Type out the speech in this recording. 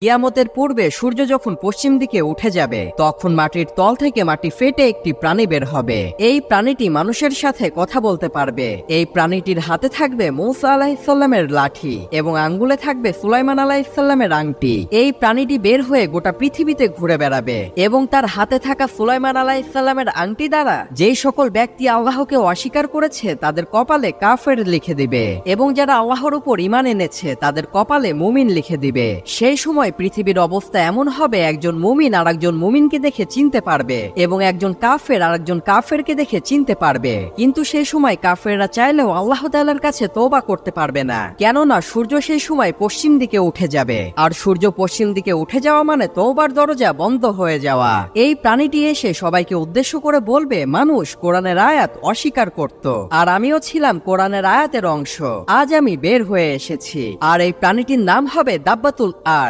কিয়ামতের পূর্বে সূর্য যখন পশ্চিম দিকে উঠে যাবে তখন মাটির তল থেকে মাটি ফেটে একটি প্রাণী বের হবে। এই প্রাণীটি মানুষের সাথে কথা বলতে পারবে। এই প্রাণীটির হাতে থাকবে মূসা আলাইহিসসালামের লাঠি এবং আঙ্গুলে থাকবে সুলাইমান আলাইহিসসালামের আংটি। এই প্রাণীটি বের হয়ে গোটা পৃথিবীতে ঘুরে বেড়াবে এবং তার হাতে থাকা সুলাইমান আলাইহিসসালামের আংটি দ্বারা যেই সকল ব্যক্তি আল্লাহকে অস্বীকার করেছে তাদের কপালে কাফের লিখে দিবে এবং যারা আল্লাহর উপর ঈমান এনেছে তাদের কপালে মুমিন লিখে দিবে। সেই সময় পৃথিবীর অবস্থা এমন হবে, একজন মুমিন আর একজন মুমিনকে দেখে চিনতে পারবে এবং একজন কাফের আর একজন কাফেরকে দেখে চিনতে পারবে। কিন্তু সেই সময় কাফেররা চাইলেও আল্লাহ তাআলার কাছে তওবা করতে পারবে না, কেননা সূর্য সেই সময় পশ্চিম দিকে উঠে যাবে আর সূর্য পশ্চিম দিকে উঠে যাওয়া মানে তওবার দরজা বন্ধ হয়ে যাওয়া। এই প্রাণীটি এসে সবাইকে উদ্দেশ্য করে বলবে, মানুষ কোরআনের আয়াত অস্বীকার করত আর আমিও ছিলাম কোরআনের আয়াতের অংশ। আজ আমি বের হয়ে এসেছি আর এই প্রাণীটির নাম হবে দাব্বাতুল আর।